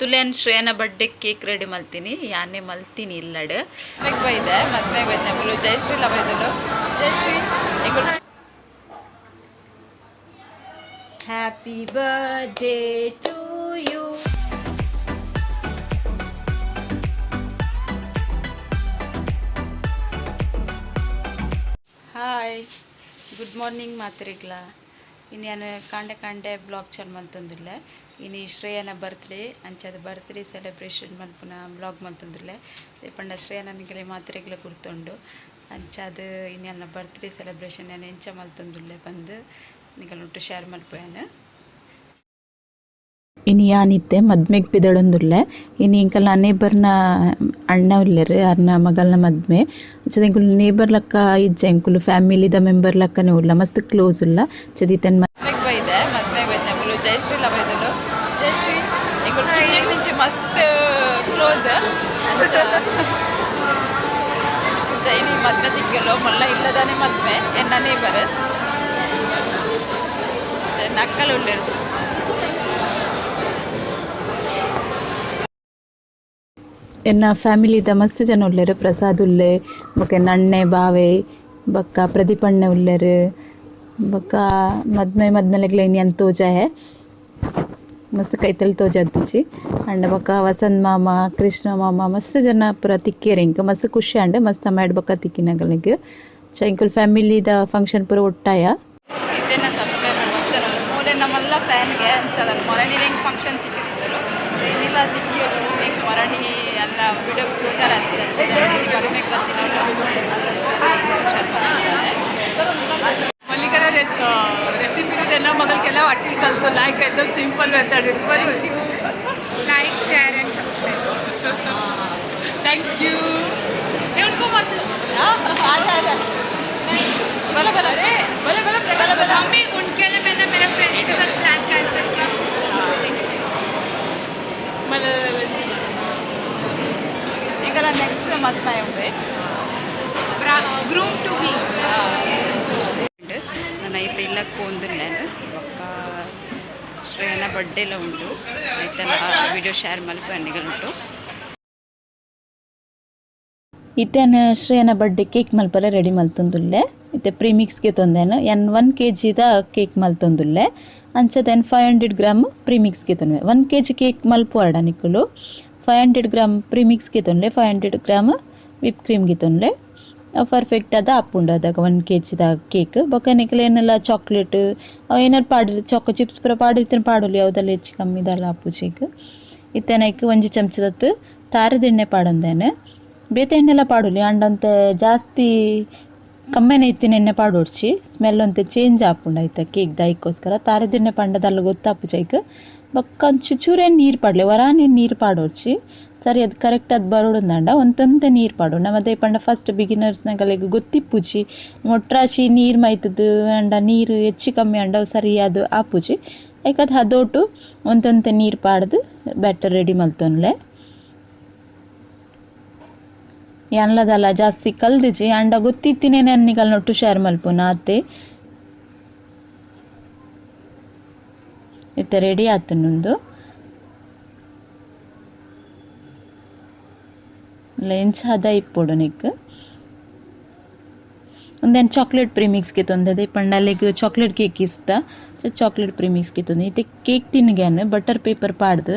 ತುಲೆನ್ ಶ್ರೇಯನ birthday cake ready ಮಲ್ತೀನಿ ಯಾನೆ ಮಲ್ತೀನಿ ಇಲ್ಲಡೆ ಬೈದೆ ಮದ್ವೆ ಬೈದೆ ಮುಲು ಜಯಶ್ರೀ ಲ ಬೈದಲು Jayashree happy birthday to you hi good morning ಮಾತ್ರಿಗ್ಲ ಇನ್ನು ಕಾಂಡೆ ಬ್ಲಾಗ್ ಚಾಲ್ ಮಲ್ತೊಂದಿಲ್ಲ ಇನ್ನು ಶ್ರೇಯನ ಬರ್ತ್ಡೇ ಅಂಚದ ಬರ್ತ್ಡೇ ಸೆಲೆಬ್ರೇಷನ್ ಮಲ್ಪುನ ಬ್ಲಾಗ್ ಮಲ್ತೊಂದಿಲ್ಲ ಪಂಡ ಶ್ರೇಯನಿಗೆ ಮಾತ್ರೆಗ್ಲ ಗುರ್ತೊಂಡು ಅಂಚದ ಇನ್ನೆಲ್ಲ ಬರ್ತ್ಡೇ ಸೆಲೆಬ್ರೇಷನ್ ನಾನು ಎಂಚ ಮಲ್ತೊಂದಿಲ್ಲ ಬಂದು ನಿಗಲೊಟ್ಟು ಶೇರ್ ಮಲ್ಪೋಯನ ಇನ್ನು ಯಾನಿತ್ತೆ ಮದ್ಮೆಗೆ ಬಿದಳೊಂದುಲ್ಲೆ ಇನ್ನು ಇಂಕಲ್ನ ನೇಬರ್ನ ಅಣ್ಣ ಉಲ್ಲೆರು ಅರ್ನ ಮಗಲ್ನ ಮದ್ಮೆ ಚದ ಇಂಕುಲು ನೇಬರ್ ಲಕ್ಕ ಇಜ್ಜೆ ಇಂಕುಲು ಫ್ಯಾಮಿಲಿದ ಮೆಂಬರ್ ಲಕ್ಕನೆ ಉಲ್ಲ ಮಸ್ತ್ ಕ್ಲೋಸ್ ಉಲ್ಲ ಚದಿತನ್ ಮದ್ಮೆಗೆ ಬೈದೆ ಮುಲು ಜಯಶ್ರೀ ಲ ಬೈದಲು ಜಯಶ್ರೀ ಇಂಕುಲು ಕಿಂಜೆಡ್ ನಿಂಚೆ ಮಸ್ತ್ ಕ್ಲೋಸ್ ಜೈನಿ ಮದ್ಮೆ ತಿಕ್ಕಲು ಮಲ್ಲ ಇಲ್ಲದಾನೆ ಮದ್ಮೆ ಎನ್ನ ನೇಬರ್ ನಕ್ಕಲು ಉಲ್ಲೆರು ಎನ್ನ ಫ್ಯಾಮಿಲಿದ ಮಸ್ತ್ ಜನ ಉಲ್ಲೆರು ಪ್ರಸಾದ್ ಉಲ್ಲೆ ಬೊಕ ನಣ್ಣೆ ಬಾವೆ ಬೊಕ್ಕ ಪ್ರದೀಪಣ್ಣೆ ಉಲ್ಲೆರು ಬೊಕ್ಕ ಮದ್ಮೆಲೆಗ್ಲ ಇನ್ನು ತೋಜಾಯೆ ಮಸ್ತ್ ಕೈತಲ್ ತೋಜಾದಿಚ್ಚಿ ಅಂಡ ಬೊಕ್ಕ ವಸಂತ್ ಮಾಮ ಕೃಷ್ಣ ಮಾಮ ಮಸ್ತ್ ಜನ ಪೂರ ತಿಕ್ಕೇರು ಇಂಕ ಮಸ್ತ್ ಖುಷಿ ಅಂಡೆ ಮಸ್ತ್ ಮಾಡಿ ಬೊಕ್ಕ ತಿಕ್ಕಿನಗಳಿಗೆ ಇಂಕುಲ್ ಫ್ಯಾಮಿಲಿದ ಫಂಕ್ಷನ್ ಪೂರ ಒಟ್ಟಾಯ ಇದನ್ನ ಸಬ್ಸ್ಕ್ರೈಬ್ ಮಸ್ತ್ ಮೂಲೆ ನಮ್ಮಲ್ಲ ಫ್ಯಾನ್ಗೆ ಅಂಚಲ ಮರಣಿ ಹೆಂಗೆ ಫಂಕ್ಷನ್ ತಿಕ್ಕಿಸಿದ್ರು ಏನಿಲ್ಲ ತಿಕ್ಕಿಯೋರು ಹೆಂಗೆ ಮರಣಿ ಎಲ್ಲ ವಿಡಿಯೋ ಕ್ಲೋಸರ್ ಆಗ್ತದೆ ಮಗನಿಗೆ ಬರ್ತೀನಿ ಮಲ್ಲಿಕನ ರೆಸಿಪಿನ ಮೊದಲಿಗೆಲ್ಲ ಅಟ್ಟಿ ಕಲ್ತು ಲೈಕ್ ಆಯ್ತು ಸಿಂಪಲ್ ಮೆಥಡ್ ಇಟ್ಕೊಂಡು like share and subscribe thank you उनको मत लो आधा बोलो मम्मी उनके लिए मैंने मेरे फ्रेंड्स के साथ प्लान कैंसिल किया इंकल नेक्स्ट मत पाए होंगे ग्रूम टू बी ನನ್ನೈತೆ ಇಲ್ಲ ಕೊಂದುಲ್ಲೇನು ಒಕ್ಕ ಶ್ರೇಯನ ಬರ್ಡೇಲ ಉಂಟು ಐತೆಲ್ಲ ವಿಡಿಯೋ ಶೇರ್ ಮಲ್ಪನ್ನಿಗಳುಂಟು ಇತ್ತೇನು ಶ್ರೇಯನ ಬರ್ಡೇ ಕೇಕ್ ಮಲ್ಪಲ ರೆಡಿ ಮಲ್ತೊಂದುಲ್ಲೆ ಇತ್ತೆ ಪ್ರೀಮಿಕ್ಸ್ಗೆ ತೊಂದೇನು 1 kg ಕೇಕ್ ಮಲ್ತೊಂದುಲ್ಲೆ ಅಂಚದೇನು 500 ಗ್ರಾಮ್ ಪ್ರೀಮಿಕ್ಸ್ಗೆ ತೊಂದೆ 1 kg ಕೇಕ್ ಮಲ್ಪುವಾಡ ನಿಕ್ಕುಲು 500 ಗ್ರಾಮ್ ಪ್ರೀಮಿಕ್ಸ್ಗೆ ತೊಂದೆ 500 ಗ್ರಾಮ್ ವಿಪ್ ಕ್ರೀಮ್ಗೆ ತೊಂದೆ ಪರ್ಫೆಕ್ಟ್ ಅದ ಆಪುಂಡು ಅದಾಗ 1 kg ಕೇಕ್ ಬೊಕ್ಕ ನಿಕ್ಕಲು ಏನೆಲ್ಲ ಚಾಕ್ಲೇಟ್ ಅವು ಏನಾರು ಪಾಡಿರಿ ಚಾಕೋ ಚಿಪ್ಸ್ ಪೂರ ಪಾಡಿರ್ತೀನಿ ಪಾಡೋಲಿ ಯಾವುದೆಲ್ಲ ಹೆಚ್ಚು ಕಮ್ಮಿದಲ್ಲ ಆಪು ಚೀಕ್ ಇತ್ತೇನಕ್ಕೆ 1 ಚಮಚದತ್ತು ತಾರದೆಣ್ಣೆ ಪಾಡೊಂದೇನೆ ಬೇತೆ ಎಣ್ಣೆಲ್ಲ ಪಾಡೋಲಿ ಅಂಡಂತ ಜಾಸ್ತಿ ಕಮ್ಮೆನೆ ಇತ್ತಿನ ಎಣ್ಣೆ ಪಾಡೋಡ್ಚಿ ಸ್ಮೆಲ್ ಅಂತ ಚೇಂಜ್ ಆಪುಂಡು ಆಯ್ತಾ ಕೇಕ್ ದೈಕೋಸ್ಕರ ತಾರದೆಣ್ಣೆ ಪಂಡದಲ್ಲ ಗೊತ್ತಾಪು ಚೈಕ್ ಬೊಕ್ಕ ಚೂರೇ ನೀರು ಪಾಡ್ಲೆ ವರಾನೆ ನೀರು ಪಾಡೋಡ್ಚಿ ಸರಿ ಅದು ಕರೆಕ್ಟ್ ಅದು ಬರೋಡಂದ ಒಂತಂತೆ ನೀರು ಪಾಡೋಣ ಮತ್ತೆ ಪಂಡ ಫಸ್ಟ್ ಬಿಗಿನರ್ಸ್ನಾಗಲೆಗ್ ಗೊತ್ತಿಪ್ಪುಜಿ ಮೊಟ್ರಾಚಿ ನೀರು ಮೈತದು ಅಂಡ ನೀರು ಹೆಚ್ಚು ಕಮ್ಮಿ ಅಂಡ ಸರಿ ಅದು ಆಪುಜಿ ಯಾಕದು ಹದೋಟು ಒಂತಂತೆ ನೀರು ಪಾಡ್ದು ಬ್ಯಾಟರ್ ರೆಡಿ ಮಲ್ತೊನ್ಲೆ ಎನ್ಲದಲ್ಲ ಜಾಸ್ತಿ ಕಲ್ದಿಜಿ ಅಂಡ ಗೊತ್ತಿತ್ತಿನೇ ನನ್ನಿಗಲ್ ನೊಟ್ಟು ಶೇರ್ ಮಲ್ಪುನ ಅತ್ತೆ ಇತ್ತೆ ರೆಡಿ ಆತನೊಂದು ಲೆಂಚ್ ಹದ ಇಪ್ಪೊಡು ನಿಕ್ ಒಂದೇನು ಚಾಕ್ಲೇಟ್ ಪ್ರೀಮಿಕ್ಸ್ಗೆ ತೊಂದದೆ ಪಂಡಲ್ಲಿಗೆ ಚಾಕ್ಲೇಟ್ ಕೇಕ್ ಇಷ್ಟ ಚಾಕ್ಲೇಟ್ ಪ್ರೀಮಿಕ್ಸ್ಗೆ ತೊಂದೆ ಇತ್ತೆ ಕೇಕ್ ತಿನ್ಗೇನು ಬಟರ್ ಪೇಪರ್ ಪಾಡ್ದು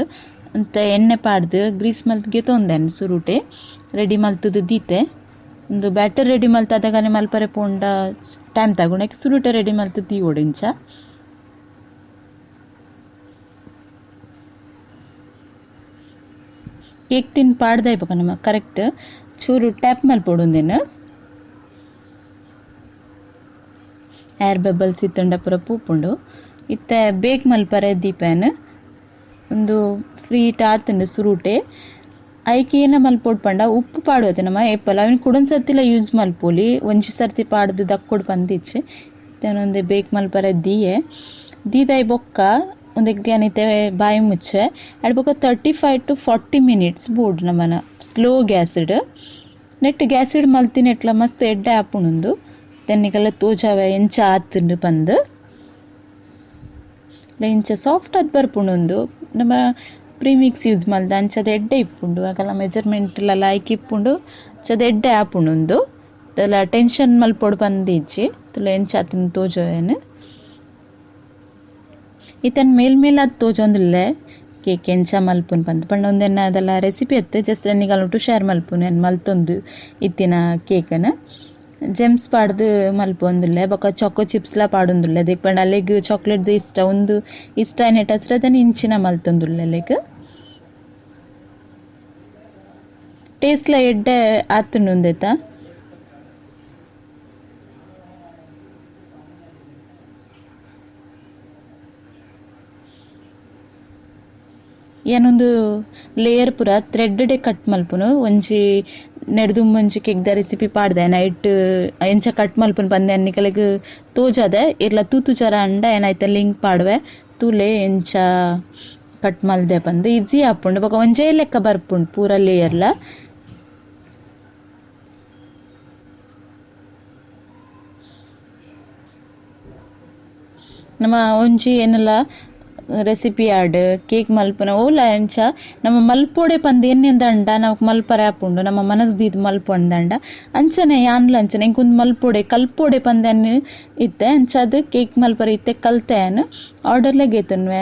ಅಂತ ಎಣ್ಣೆ ಪಾಡ್ದು ಗ್ರೀಸ್ ಮಲ್ತ್ಗೆ ತೊಂದೇನು ಸುರುಟೆ ರೆಡಿ ಮಲ್ತದು ದೀತೆ ಒಂದು ಬ್ಯಾಟರ್ ರೆಡಿ ಮಲ್ತದಾಗನೆ ಮಲ್ಪರೆ ಪೋಂಡ ಟೈಮ್ ತಗೊಂಡಕ್ಕೆ ಸುರುಟೆ ರೆಡಿ ಮಲ್ತದ್ದು ದಿ ಓಡಿಂಚ ಕೇಕ್ ಟಿನ್ ಪಾಡ್ದಾಯ್ಬೇಕ ನಮ್ಮ ಕರೆಕ್ಟ್ ಚೂರು ಟ್ಯಾಪ್ ಮಲ್ಪೊಡೊಂದೇನು ಏರ್ ಬಬಲ್ಸ್ ಇತ್ತಂಡ ಪೂರ ಪೂಪುಂಡು ಇತ್ತೆ ಬೇಕ್ ಮಲ್ಪರೆ ದೀಪೇನು ಒಂದು ಫ್ರೀಟ್ ಆತಂಡು ಸುರುಟೆ ಐಕೆ ಏನ ಮಲ್ಪೊಡ್ ಪಂಡ ಉಪ್ಪು ಪಾಡುವತ್ತೆ ನಮ್ಮ ಏಪಲ್ ಅವನ್ ಕುಡೊಂದು ಸರ್ತಿಲ ಯೂಸ್ ಮಲ್ಪೋಲಿ ಒಂಜಿ ಸರ್ತಿ ಪಾಡ್ದು ದಕ್ಕೊಡು ಬಂದಿಚ್ಚೆ ಒಂದೆ ಬೇಕ್ ಮಲ್ಪರೆ ದೀದಾಯಿ ಬೊಕ್ಕ ಒಂದಕ್ಕೆ ಏನೈತೆ ಬಾಯಿ ಮುಚ್ಚೆ ಅಡ್ ಬೊಕ್ಕ 35 to 40 minutes ಬೋಡ್ ನಮ್ಮನ ಸ್ಲೋ ಗ್ಯಾಸಿಡ್ ನೆಟ್ ಗ್ಯಾಸಿಡ್ ಮಲ್ತಿನ ಎಟ್ಲ ಮಸ್ತ್ ಎಡ್ಡೆ ಆಪುಣುಂದು ತೆನ್ನಿಗೆಲ್ಲ ತೋಜಾವೆ ಎಂಚ ಆತಂಡು ಬಂದು ಇಂಚ ಸಾಫ್ಟ್ ಅದು ಬರ್ಪುಣೊಂದು ನಮ್ಮ ಪ್ರೀಮಿಕ್ಸ್ ಯೂಸ್ ಮಲ್ದ ಅಂಚದ ಎಡ್ಡೆ ಇಪ್ಪುಂಡು ಅಕಲ ಮೆಜರ್ಮೆಂಟ್ಲ ಲಾಯ್ಕ್ ಇಪ್ಪುಂಡು ಅಂಚದ ಎಡ್ಡೆ ಆಪುಂಡು ಉಂದು ತುಲ ಟೆನ್ಷನ್ ಮಲ್ಪೊಡು ಪಂದಿಜ್ಜಿ ತುಲ ಎಂಚಾತಿನ ತೋಜೋಯನ್ ಇತನ್ ಮೇಲ್ಮೇಲಾದ್ ತೋಜೊಂದುಲ್ಲೆ ಕೇಕ್ ಎಂಚ ಮಲ್ಪುನ್ ಪಂದ್ ಪಂಡ ಒಂದೆನ್ನ ಅದೆಲ್ಲ ರೆಸಿಪಿ ಎತ್ತು ಜಸ್ಟ್ ಎನ್ನಿಗಲೊಟ್ಟು ಶೇರ್ ಮಲ್ಪುನು ಎನ್ ಮಲ್ತೊಂದು ಇತ್ತಿನ ಕೇಕನ್ ಜೆಮ್ಸ್ ಪಾಡ್ದು ಮಲ್ಪೊಂದುಲ್ಲೆ ಬೊಕ ಚೊಕೊ ಚಿಪ್ಸ್ಲ ಪಾಡೊಂದುಲ್ಲೆ ದೇಕ್ ಪಂಡ ಅಲೆಗ್ ಚಾಕ್ಲೇಟ್ದು ಇಷ್ಟ ಒಂದು ಇಷ್ಟ ನೆಟ್ ಹಚ್ರ ಅದನ್ನ ಇಂಚಿನ ಮಲ್ತೊಂದುಲ್ಲೆ ಅಲೆಗ್ ಟೇಸ್ಟ್ಲ ಎಡ್ಡೆ ಆತುಂಡು ಉಂದೆತ ಏನೊಂದು ಲೇಯರ್ ಪೂರ ಥ್ರೆಡ್ ಕಟ್ ಮಲ್ಪುನು ಒಂಜಿ ನೆಡ್ದುಂಬೊಂಜಿ ಕೇಕ್ದ ರೆಸಿಪಿ ಪಾಡ್ದೆ ನೈಟ್ ಎಂಚ ಕಟ್ ಮಲ್ಪುನು ಪಂದೆ ಅನ್ನಿಕಲೆಗ್ ತೋಜದೆ ಇರ್ಲ ತೂತು ಜರ ಅಂಡ ಏನಾಯ್ತ ಲಿಂಕ್ ಪಾಡ್ವೆ ತೂಲೆ ಎಂಚ ಕಟ್ ಮಲ್ದೆ ಪಂದ್ ಈಸಿ ಆಪುಂಡು ಬೊಕ ಒಂಜೇ ಲೆಕ್ಕ ಬರ್ಪುಂಡು ಪೂರ ಲೇಯರ್ಲ ನಮ್ಮ ಒಂಜಿ ಏನಲ್ಲ ರೆಸಿಪಿ ಆಡ್ ಕೇಕ್ ಮಲ್ಪುನ ಓಲ ಎಂಚ ನಮ್ಮ ಮಲ್ಪೊಡೆ ಪಂದ್ ಎನ್ನೆಂದಂಡ ನಾವು ಮಲ್ಪರೆ ಆಪುಂಡು ನಮ್ಮ ಮನಸ್ದೀದ್ ಮಲ್ಪೊಂದಂಡ ಅಂಚನೆ ಯಾನ್ಲ ಅಂಚನೆ ಇಂಕೊಂದು ಮಲ್ಪೊಡೆ ಕಲ್ಪೊಡೆ ಪಂದೆನ್ ಇತ್ತೆ ಅಂಚ ಅದು ಕೇಕ್ ಮಲ್ಪರೆ ಇತ್ತೆ ಕಲ್ತೆಯನ್ ಆರ್ಡರ್ಲೆ ಗೇತನ್ವೆ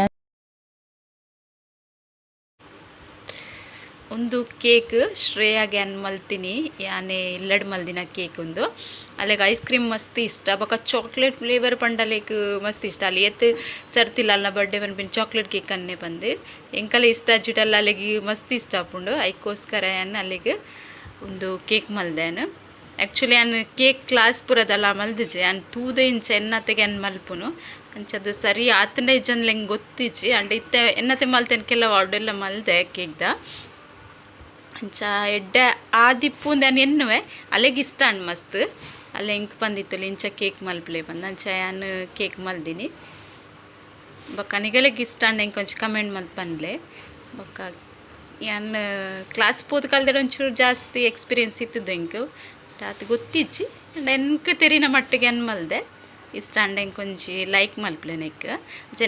ಒಂದು ಕೇಕ್ ಶ್ರೇಯಾಗೆ ಅನ್ ಮಲ್ತೀನಿ ಯಾನೆ ಇಲ್ಲಡ್ ಮಲ್ದಿನ ಕೇಕ್ ಒಂದು ಅಲ್ಲಿಗೆ ಐಸ್ ಕ್ರೀಮ್ ಮಸ್ತ್ ಇಷ್ಟ ಬೊಕ ಚಾಕ್ಲೇಟ್ ಫ್ಲೇವರ್ ಪಂಡಲೇಕ್ ಮಸ್ತ್ ಇಷ್ಟ ಅಲ್ಲಿ ಎತ್ತು ಸರ್ತಿಲ್ಲ ಅಲ್ಲ ಬರ್ಡೇ ಪನ್ಪಿನ ಚಾಕ್ಲೇಟ್ ಕೇಕ್ ಅನ್ನೇ ಬಂದು ಎಂಕಲೆ ಇಷ್ಟ ಜಿಟಲ್ಲ ಅಲ್ಲಿಗೆ ಮಸ್ತ್ ಇಷ್ಟ ಆಪುಂಡು ಐಕೋಸ್ಕರ ಅನ್ನ ಅಲ್ಲಿಗೆ ಒಂದು ಕೇಕ್ ಮಲ್ದೇನು ಆ್ಯಕ್ಚುಲಿ ಅನ್ ಕೇಕ್ ಕ್ಲಾಸ್ ಪುರದಲ್ಲ ಮಲ್ದಿಜೆ ಅನ್ ತೂದೆ ಇಂಚ ಎನ್ನತೆಗೆ ಅನ್ ಮಲ್ಪುನು ಅಂಚದು ಸರಿ ಆತನ ಇಜ್ಜಂದ್ಲ ಹೆಂಗೆ ಗೊತ್ತಿಜ್ಜಿ ಅಂಡ್ ಇತ್ತೆ ಎನ್ನತೆ ಮಲ್ತೇನೆ ಕೆಲವು ಆರ್ಡೆಲ್ಲ ಮಲ್ದೆ ಕೇಕ್ದ ಅಂಚ ಎಡ್ಡೆ ಆದಿಪ್ಪುಂದು ನಾನು ಎನ್ನುವೆ ಅಲ್ಲಿಗೆ ಇಷ್ಟ ಅಣ್ಣ ಮಸ್ತ್ ಅಲ್ಲೇ ಹೆಂಗೆ ಬಂದಿತ್ತು ಇಂಚ ಕೇಕ್ ಮಲ್ಪಲೆ ಬಂದು ಅಂಚ ನಾನು ಕೇಕ್ ಮಲ್ದಿನಿ ಬೊಕ್ಕ ನಿಗಲಿಗೆ ಇಷ್ಟ ಅಣ್ಣ ಹೆಂಗೆ ಕೊಂಚ ಕಮೆಂಟ್ ಮಲ್ತ್ ಬಂದ್ಲೆ ಬೊಕ್ಕ ಯಾನು ಕ್ಲಾಸ್ ಪೋದು ಕಲ್ದಡೆ ಒಂಚೂರು ಜಾಸ್ತಿ ಎಕ್ಸ್ಪೀರಿಯನ್ಸ್ ಇತ್ತದು ಹೆಂಗೆ ಅದು ಗೊತ್ತಿಜ್ಜಿ ಅಂಡ್ ಎನ್ಕೆ ತೆರಿನ ಮಟ್ಟಿಗೆ ಅನ್ ಮಲ್ದೆ ಇಷ್ಟ ಅಂಡ್ ಹೆಂಗೆ ಕೊಂಚಿ ಲೈಕ್ ಮಲ್ಪಲೆ ನೆಕ್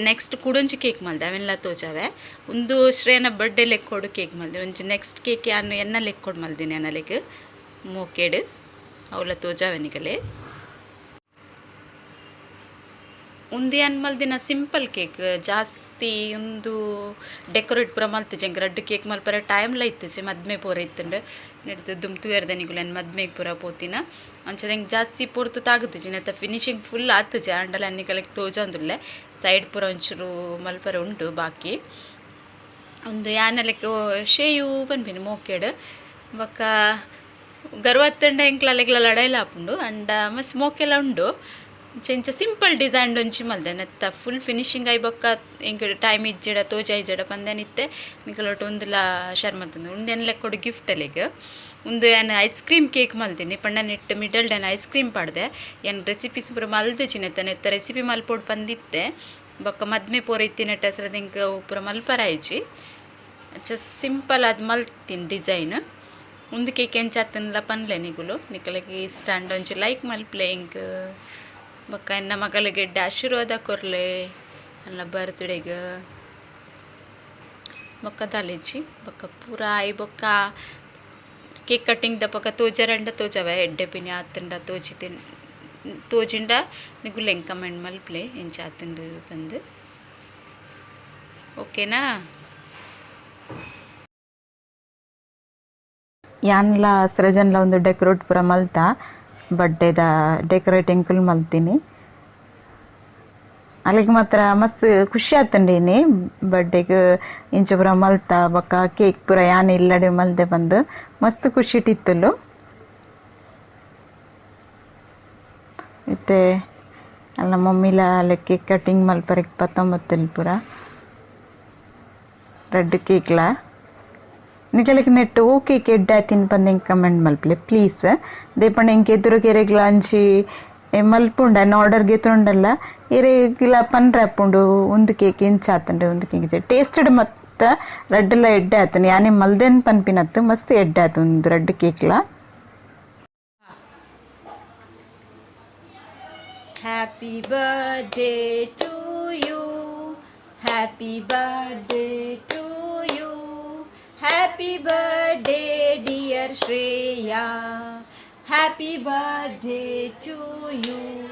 ನೆಕ್ಸ್ಟ್ ಕುಡೊಂಜಿ ಕೇಕ್ ಮಲ್ದೆ ಅವೆಲ್ಲ ತೋಜಾವೆ ಒಂದು ಶ್ರೇಯನ ಬರ್ಡೇ ಲೆಕ್ಕೊಡು ಕೇಕ್ ಮಲ್ದೆ ಒಂಜಿ ನೆಕ್ಸ್ಟ್ ಕೇಕ್ ಯಾನು ಎನ್ನ ಲೆಕ್ಕೊಡು ಮಲ್ದಿನಿ ಅನ್ನಲೆಗ್ ಮೋಕೆಡ್ ಅವಳ ತೋಜಾವೆ ನಿಗಲೆ ಒಂದು ಏನು ಮಲ್ದಿನ ಸಿಂಪಲ್ ಕೇಕ್ ಜಾಸ್ತಿ ಒಂದು ಡೆಕೋರೇಟ್ ಪೂರ ಮಲ್ತಿಜೆ ಹೆಂಗೆ ರಡ್ಡು ಕೇಕ್ ಮಲ್ಪರ ಟೈಮ್ಲ ಇತ್ತಿಜೆ ಮದ್ಮೆ ಪೂರ ಇತ್ತಂಡು ನಡ್ದು ದುಮ್ತು ಎರ್ದನಿಗುಲು ಏನು ಮದ್ಮೆಗೆ ಪೂರ ಪೋತಿನ ಅಂಚದ ಹೆಂಗೆ ಜಾಸ್ತಿ ಪೂರ್ತು ತಾಗುತ್ತಿಜೆ ನೆತ್ತ ಫಿನಿಶಿಂಗ್ ಫುಲ್ ಆತಜೆ ಅಂಡಲ ಅನ್ನಿಕಲೆಗೆ ತೋಜಂದುಲ್ಲೆ ಸೈಡ್ ಪೂರ ಒಂಚೂರು ಮಲ್ಪರ ಉಂಟು ಬಾಕಿ ಒಂದು ಯಾನಲೆಕ್ಕೆ ಶೇಯು ಪನ್ಪಿನಿ ಮೋಕೆಡ್ ಬೊಕ್ಕ ಗರ್ವತ್ತಂಡ ಎಂಕ್ಲ ಅಲೆಗ್ಲ ಲಡೈಲ ಆಪುಂಡು ಅಂಡ ಮಸ್ತ್ ಮೋಕೆಲ್ಲ ಉಂಡು ಚೆಂಚ ಸಿಂಪಲ್ ಡಿಸೈನ್ ಒಂಚಿ ಮಲ್ದೆ ನೆತ್ತ ಫುಲ್ ಫಿನಿಶಿಂಗ್ ಆಯ್ ಬೊಕ್ಕ ಹೆಂಗೆ ಟೈಮ್ ಇಜ್ಜಡ ತೋಜ ಇಜ್ಜಡ ಪಂದೆನಿತ್ತೆ ನಿಕಲೊಟ್ಟು ಒಂದುಲ ಶರ್ಮತ್ತಂದು ಉಂದೆನ್ ಲೆಕ್ಕೊಡು ಗಿಫ್ಟ್ ಅಲ್ಲಿಗೆ ಒಂದು ಏನು ಐಸ್ ಕ್ರೀಮ್ ಕೇಕ್ ಮಲ್ತೀನಿ ಪಂಡ ನೆಟ್ಟು ಮಿಡಲ್ ಡೇನ್ ಐಸ್ ಕ್ರೀಮ್ ಪಾಡ್ದೆ ಏನು ರೆಸಿಪೀಸ್ ಪೂರ ಮಲ್ದಿಜಿ ನೆತ್ತ ರೆಸಿಪಿ ಮಲ್ಪೋಡು ಬಂದಿತ್ತೆ ಬೊಕ್ಕ ಮದ್ಮೆ ಪೂರ ಇತ್ತಿ ನೆಟ್ಟ ಹೆಸರದ ಹಿಂಗೆ ಪೂರ ಮಲ್ಪರ ಆಯ್ಜಿ ಸಿಂಪಲ್ ಅದು ಮಲ್ತೀನಿ ಡಿಸೈನ್ ಒಂದು ಕೇಕ್ ಎಂಚಾತನ್ಲ ಪನ್ಲೆ ನಿಗುಲು ನಿಕಲಿಗೆ ಇಷ್ಟ ಅಂಡ್ ಒಂಚಿ ಲೈಕ್ ಮಲ್ಪ್ಲೆ ಹಿಂಗೆ ಬೊಕ್ಕ ಎನ್ನ ಮಗಳಿಗೆ ಎಡ್ಡೆ ಆಶೀರ್ವಾದ ಕೊರ್ಲೆ ಅಲ್ಲ ಬರ್ತ್ಡೇಗೆ ಬೊಕ್ಕ ದಾಲೇಜಿ ಬೊಕ್ಕ ಪೂರ ಆಯ್ ಬೊಕ್ಕ ಕೇಕ್ ಕಟ್ಟಿಂಗ್ ದಪ್ಪಕ ತೋಜರಂಡ ತೋಜವೆ ಎಡ್ಡೆ ಪಿನಿ ಆತಂಡ ತೋಜಿತಿನ್ ತೋಜಿಂಡ ನಿಗುಲು ಹೆಂಗೆ ಕಮೆಂಟ್ ಮಲ್ಪ್ಲೆ ಎಂಚ ಆತಂಡು ಬಂದು ಓಕೆನಾ ಯಾನ್ಲ ಸೃಜನ್ಲ ಒಂದು ಡೆಕೋರೇಟ್ ಪೂರ ಮಲ್ತ ಬರ್ಡೇದ ಡೆಕೋರೇಟಿಂಗ್ ಫುಲ್ ಮಲ್ತೀನಿ ಅಲ್ಲಿಗೆ ಮಾತ್ರ ಮಸ್ತ್ ಖುಷಿ ಆತಂಡೇನಿ ಬರ್ಡೇಗೆ ಇಂಚ ಪೂರ ಮಲ್ತ ಬೊಕ್ಕ ಕೇಕ್ ಪೂರ ಯಾನ್ ಇಲ್ಲಡೆ ಮಲ್ದೆ ಬಂದು ಮಸ್ತ್ ಖುಷಿ ಇಟ್ಟಿತ್ತಲು ಮತ್ತೆ ಅಲ್ಲ ಮಮ್ಮಿಲ ಅಲ್ಲಿ ಕೇಕ್ ಕಟ್ಟಿಂಗ್ ಮಲ್ಪರೆ 19 ಪೂರ ರೆಡ್ ಕೇಕ್ಲ ನಿಕಲಿಗೆ ನೆಟ್ಟು ಓಕೆ ಎಡ್ಡೆ ಆಯ್ತಿನ ಬಂದು ಹೆಂಗೆ ಕಮೆಂಟ್ ಮಲ್ಪಲೆ ಪ್ಲೀಸ್ ದೇಪಣ್ಣ ಹೆಂಗೆ ಎದುರು ಕೆರೆಗ್ಲ ಅಂಚಿ ಮಲ್ಪುಂಡ ಆರ್ಡರ್ಗೆ ತೊಂಡಲ್ಲ ಎರೆಗಿಲ ಪನ್ರೆ ಹಾಪುಂಡು ಒಂದು ಕೇಕ್ ಇಂಚ ಆತಂಡೆ ಒಂದು ಕೇಕ್ ಟೇಸ್ಟೆಡ್ ಮತ್ತ ರೆಡ್ಡೆಲ್ಲ ಎಡ್ಡೆ ಆತನ ಯಾನೇ ಮಲ್ದೆನ್ ಪನ್ಪಿನತ್ತು ಮಸ್ತ್ ಎಡ್ಡೆ ಆಯ್ತು ಒಂದು ರೆಡ್ ಕೇಕ್ಲ happy birthday to you happy birthday to you dear Shreya. Happy birthday to you.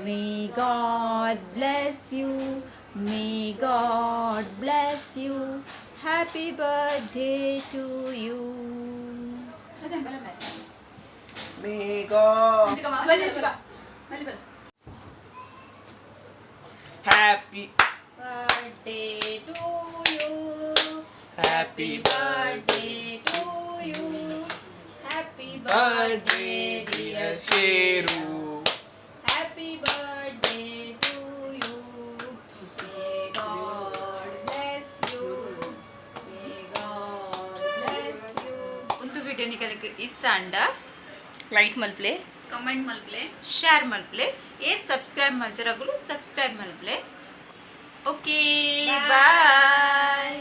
May God bless you. May God bless you. Happy birthday to you. May God happy Birthday to you. Happy birthday to you. Happy birthday dear Sheru. Happy birthday to you. May God bless you. May God bless you. ಒಂದು video ನಿಕಲಕ್ಕೆ ಇಷ್ಟ ಅಂಡ like ಮಲ್ಪ್ಲೆ comment ಮಲ್ಪ್ಲೆ share ಮಲ್ಪ್ಲೆ ಏರ್ subscribe ಮಲ್ಜರಾಗುಲು subscribe ಮಲ್ಪ್ಲೆ ಓಕೆ ಬಾಯ್